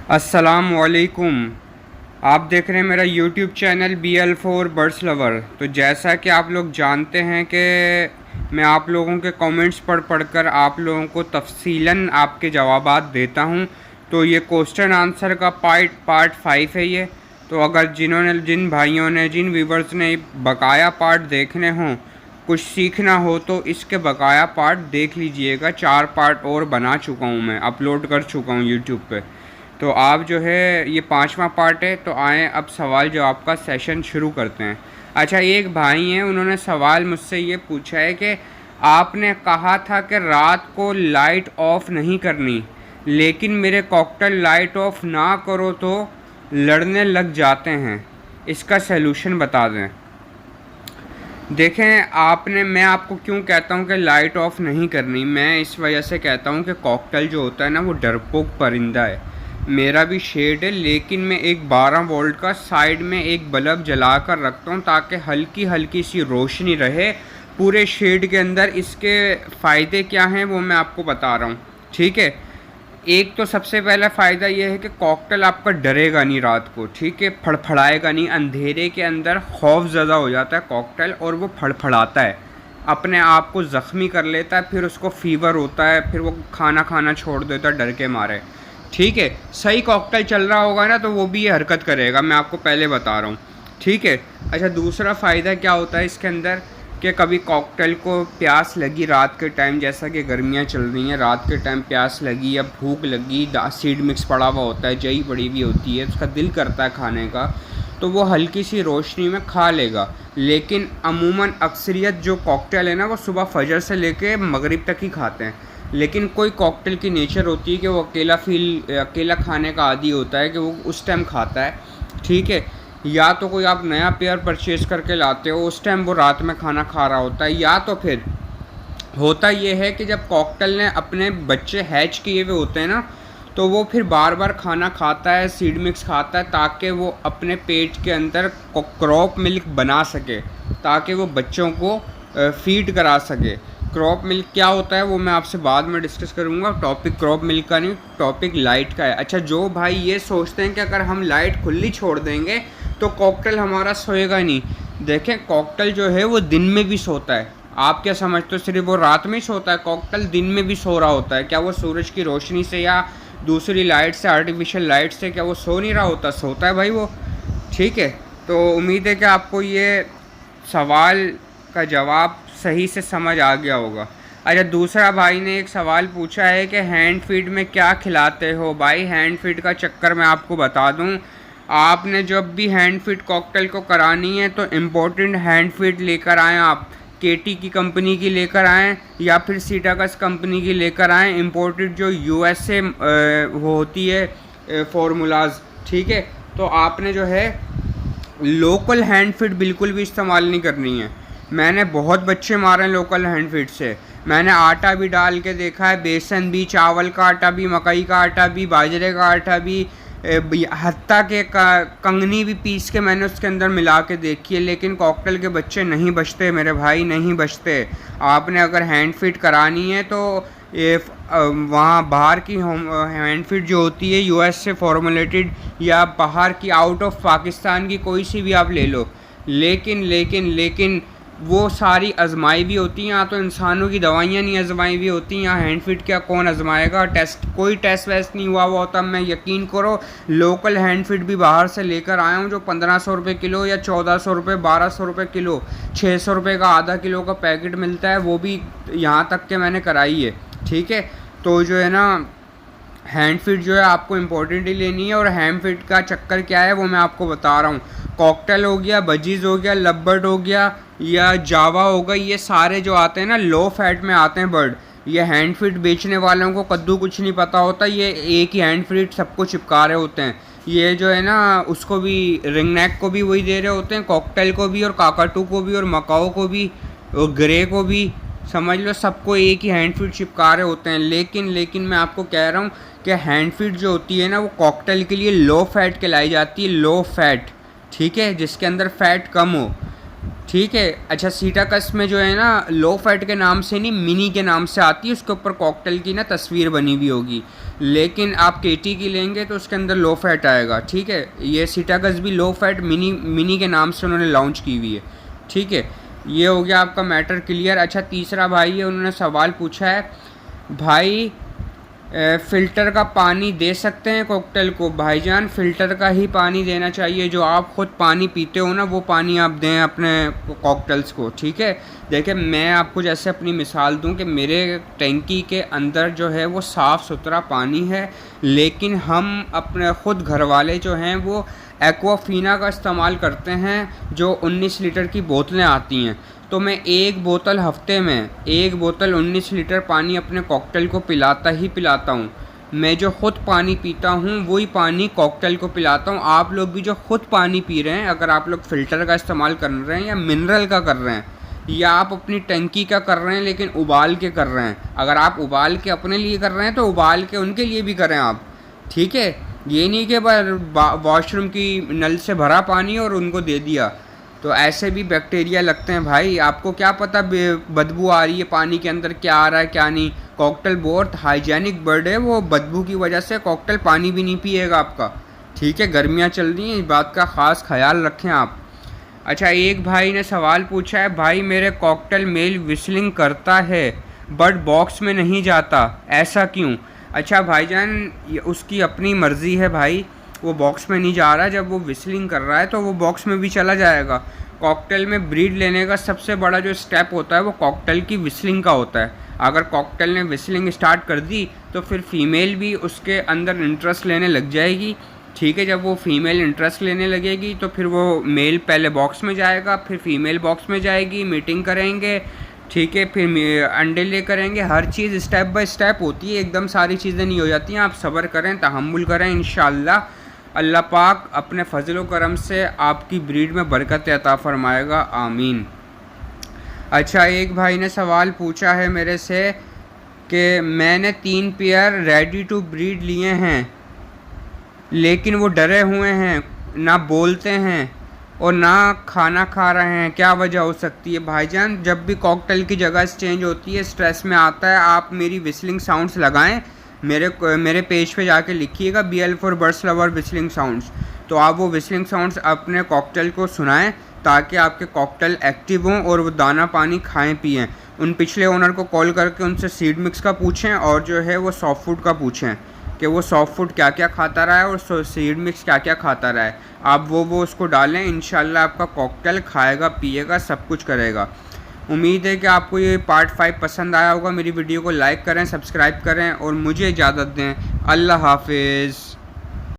अस्सलामुअलैकुम। आप देख रहे हैं मेरा YouTube channel BL4 birds lover. तो जैसा कि आप लोग जानते हैं कि मैं आप लोगों के कमेंट्स पढ़ कर आप लोगों को तफसीलन आपके जवाबात देता हूं। तो ये क्वेश्चन आंसर का पार्ट 5 है ये। तो अगर जिन भाइयों ने जिन व्यूवर्स ने बकाया पार्ट देखने हों, कुछ सीखना हो, तो इसके बकाया पार्ट देख लीजिएगा। 4 पार्ट और बना चुका हूँ, मैं अपलोड कर चुका हूँ यूट्यूब पे। तो आप जो है ये 5वां पार्ट है। तो आए अब सवाल जवाब का सेशन शुरू करते हैं। अच्छा, एक भाई हैं, उन्होंने सवाल मुझसे ये पूछा है कि आपने कहा था कि रात को लाइट ऑफ नहीं करनी, लेकिन मेरे कॉकटेल लाइट ऑफ ना करो तो लड़ने लग जाते हैं, इसका सलूशन बता दें। देखें, मैं आपको क्यों कहता हूँ कि लाइट ऑफ नहीं करनी। मैं इस वजह से कहता हूँ कि कॉकटेल जो होता है ना, वो डरपोक परिंदा है। मेरा भी शेड है, लेकिन मैं एक 12 वोल्ट का साइड में एक बल्ब जला कर रखता हूँ ताकि हल्की हल्की सी रोशनी रहे पूरे शेड के अंदर। इसके फ़ायदे क्या हैं वो मैं आपको बता रहा हूँ, ठीक है। एक तो सबसे पहला फ़ायदा ये है कि कॉकटेल आपका डरेगा नहीं रात को, ठीक है, फड़फड़ाएगा नहीं। अंधेरे के अंदर खौफ ज़्यादा हो जाता है कॉकटेल, और वो फड़फड़ाता है, अपने आप को ज़ख्मी कर लेता है, फिर उसको फ़ीवर होता है, फिर वो खाना खाना छोड़ देता है डर के मारे, ठीक है। सही कॉकटेल चल रहा होगा ना, तो वो भी ये हरकत करेगा, मैं आपको पहले बता रहा हूँ, ठीक है। अच्छा, दूसरा फ़ायदा क्या होता है इसके अंदर कि कभी कॉकटेल को प्यास लगी रात के टाइम, जैसा कि गर्मियाँ चल रही हैं, रात के टाइम प्यास लगी या भूख लगी, सीड मिक्स पड़ा हुआ होता है, जई पड़ी हुई होती है, उसका दिल करता है खाने का, तो वो हल्की सी रोशनी में खा लेगा। लेकिन अमूमन अक्सरियत जो कॉकटेल है ना, वो सुबह फजर से लेके मगरिब तक ही खाते हैं। लेकिन कोई कॉकटेल की नेचर होती है कि वो अकेला खाने का आदी होता है, कि वो उस टाइम खाता है, ठीक है। या तो कोई आप नया पेयर परचेज़ करके लाते हो, उस टाइम वो रात में खाना खा रहा होता है। या तो फिर होता ये है कि जब कॉकटेल ने अपने बच्चे हैच किए हुए होते हैं ना, तो वो फिर बार बार खाना खाता है, सीड मिक्स खाता है, ताकि वो अपने पेट के अंदर क्रॉप मिल्क बना सके, ताकि वो बच्चों को फीड करा सके। क्रॉप मिल्क क्या होता है वो मैं आपसे बाद में डिस्कस करूँगा। टॉपिक क्रॉप मिल्क का नहीं, टॉपिक लाइट का है। अच्छा, जो भाई ये सोचते हैं कि अगर हम लाइट खुली छोड़ देंगे तो कॉकटेल हमारा सोएगा नहीं, देखें, कॉकटेल जो है वो दिन में भी सोता है। आप क्या समझते हो सिर्फ वो रात में ही सोता है? कॉकटेल दिन में भी सो रहा होता है। क्या वो सूरज की रोशनी से या दूसरी लाइट से, आर्टिफिशियल लाइट से, क्या वो सो नहीं रहा होता? सोता है भाई वो, ठीक है। तो उम्मीद है कि आपको ये सवाल का जवाब सही से समझ आ गया होगा। अच्छा, दूसरा भाई ने एक सवाल पूछा है कि हैंड फीड में क्या खिलाते हो? भाई, हैंड फीड का चक्कर मैं आपको बता दूं, आपने जब भी हैंड फीड कॉकटेल को करानी है तो इम्पोर्टेंट हैंड फीड लेकर आएँ आप। केटी की कंपनी की लेकर आएँ या फिर सीटाकस कंपनी की लेकर आएँ, इम्पोर्टेड जो USA वो होती है फार्मूलाज, ठीक है। तो आपने जो है लोकल हैंड फीड बिल्कुल भी इस्तेमाल नहीं करनी है। मैंने बहुत बच्चे मारे हैं लोकल हैंड फीड से। मैंने आटा भी डाल के देखा है, बेसन भी, चावल का आटा भी, मकई का आटा भी, बाजरे का आटा भी, हत्ता के कंगनी भी पीस के मैंने उसके अंदर मिला के देखी है, लेकिन कॉकटेल के बच्चे नहीं बचते मेरे भाई, नहीं बचते। आपने अगर हैंड फीड करानी है तो ये वहाँ बाहर की हैंड फीड जो होती है US से फॉर्मुलेटेड, या बाहर की आउट ऑफ पाकिस्तान की कोई सी भी आप ले लो, लेकिन वो सारी आजमाई भी होती हैं। यहाँ तो इंसानों की दवाइयाँ नहीं आजमाई हुई होती, यहाँ हैंड फीड क्या कौन आजमाएगा? कोई टेस्ट वेस्ट नहीं हुआ होता। मैं यकीन करो, लोकल हैंड फीड भी बाहर से लेकर आया हूँ जो 1500 रुपये किलो या 1400 रुपये, 1200 रुपये किलो, 600 रुपये का आधा किलो का पैकेट मिलता है, वो भी यहाँ तक के मैंने कराई है, ठीक है। तो जो है ना, हैंड फीड जो है आपको इम्पोर्टेंट ही लेनी है। और हैंड फीड का चक्कर क्या है वो मैं आपको बता रहा हूँ। कॉकटेल हो गया, बजीज़ हो गया, लवबर्ड हो गया या जावा हो गई, ये सारे जो आते हैं ना लो फैट में आते हैं बर्ड। ये हैंड फीड बेचने वालों को कद्दू कुछ नहीं पता होता, ये एक ही हैंड फीड सबको चिपका रहे होते हैं। ये जो है ना, उसको भी, रिंग नेक को भी वही दे रहे होते हैं, कॉकटेल को भी, और काकाटू को भी, और मकाओ को भी, और ग्रे को भी, समझ लो सबको एक ही हैंड फीड चिपका रहे होते हैं। लेकिन मैं आपको कह रहा हूँ कि हैंड फीड जो होती है ना, वो कॉकटेल के लिए लो फैट कहलाई जाती है, लो फैट, ठीक है, जिसके अंदर फैट कम हो, ठीक है। अच्छा, सीटाकस में जो है ना, लो फैट के नाम से नहीं, मिनी के नाम से आती है, उसके ऊपर कॉकटेल की ना तस्वीर बनी हुई होगी। लेकिन आप केटी की लेंगे तो उसके अंदर लो फैट आएगा, ठीक है। ये सिटागस भी लो फैट मिनी के नाम से उन्होंने लॉन्च की हुई है, ठीक है। ये हो गया आपका मैटर क्लियर। अच्छा, तीसरा भाई है, उन्होंने सवाल पूछा है, भाई फ़िल्टर का पानी दे सकते हैं कॉकटेल को? भाईजान फ़िल्टर का ही पानी देना चाहिए, जो आप ख़ुद पानी पीते हो ना वो पानी आप दें अपने कॉकटेल्स को, ठीक है। देखिए, मैं आपको जैसे अपनी मिसाल दूं कि मेरे टैंकी के अंदर जो है वो साफ़ सुथरा पानी है, लेकिन हम अपने ख़ुद घर वाले जो हैं वो एक्वाफीना का इस्तेमाल करते हैं, जो 19 लीटर की बोतलें आती हैं। तो मैं एक बोतल हफ्ते में 19 लीटर पानी अपने कॉकटेल को पिलाता ही पिलाता हूँ। मैं जो ख़ुद पानी पीता हूँ वही पानी कॉकटेल को पिलाता हूँ। आप लोग भी जो ख़ुद पानी पी रहे हैं, अगर आप लोग फ़िल्टर का इस्तेमाल कर रहे हैं या मिनरल का कर रहे हैं, या आप अपनी टंकी का कर रहे हैं लेकिन उबाल के कर रहे हैं, अगर आप उबाल के अपने लिए कर रहे हैं तो उबाल के उनके लिए भी करें आप, ठीक है। ये नहीं कि वॉशरूम की नल से भरा पानी और उनको दे दिया, तो ऐसे भी बैक्टीरिया लगते हैं भाई। आपको क्या पता बदबू आ रही है पानी के अंदर, क्या आ रहा है क्या नहीं। कॉकटेल बहुत हाइजेनिक बर्ड है, वो बदबू की वजह से कॉकटेल पानी भी नहीं पिएगा आपका, ठीक है। गर्मियाँ चल रही हैं, इस बात का ख़ास ख्याल रखें आप। अच्छा, एक भाई ने सवाल पूछा है, भाई मेरे कॉकटेल मेल विस्लिंग करता है बट बॉक्स में नहीं जाता, ऐसा क्यों? अच्छा भाईजान, उसकी अपनी मर्ज़ी है भाई, वो बॉक्स में नहीं जा रहा है। जब वो विस्लिंग कर रहा है तो वो बॉक्स में भी चला जाएगा। कॉकटेल में ब्रीड लेने का सबसे बड़ा जो स्टेप होता है वो कॉकटेल की विस्लिंग का होता है। अगर कॉकटेल ने विस्लिंग स्टार्ट कर दी तो फिर फीमेल भी उसके अंदर इंटरेस्ट लेने लग जाएगी, ठीक है। जब वो फीमेल इंटरेस्ट लेने लगेगी तो फिर वो मेल पहले बॉक्स में जाएगा, फिर फीमेल बॉक्स में जाएगी, मीटिंग करेंगे, ठीक है, फिर अंडे ले करेंगे। हर चीज़ स्टेप बाय स्टेप होती है, एकदम सारी चीज़ें नहीं हो जाती हैं। आप सब्र करें, तहम्मुल करें, इंशाअल्लाह अल्लाह पाक अपने फजल व करम से आपकी ब्रीड में बरकत अता फरमाएगा, आमीन। अच्छा, एक भाई ने सवाल पूछा है मेरे से कि मैंने 3 पेयर रेडी टू ब्रीड लिए हैं, लेकिन वो डरे हुए हैं, ना बोलते हैं और ना खाना खा रहे हैं, क्या वजह हो सकती है? भाईजान, जब भी कॉकटेल की जगह चेंज होती है, स्ट्रेस में आता है, आप मेरी विस्लिंग साउंड्स लगाएं। मेरे पेज पे जाके लिखिएगा BL for birds lover whistling sounds, तो आप वो विस्लिंग साउंड्स अपने कॉकटेल को सुनाएं ताकि आपके कॉकटेल एक्टिव हों और वो दाना पानी खाएं पिएं। उन पिछले ओनर को कॉल करके उनसे सीड मिक्स का पूछें और जो है वो सॉफ्ट फूड का पूछें कि वो सॉफ्ट फूड क्या क्या खाता रहा है और सीड मिक्स क्या क्या खाता रहा है। आप वो उसको डालें, इंशाल्लाह आपका कॉकटेल खाएगा पिएगा, सब कुछ करेगा। उम्मीद है कि आपको ये पार्ट 5 पसंद आया होगा। मेरी वीडियो को लाइक करें, सब्सक्राइब करें और मुझे इजाज़त दें। अल्लाह हाफिज़।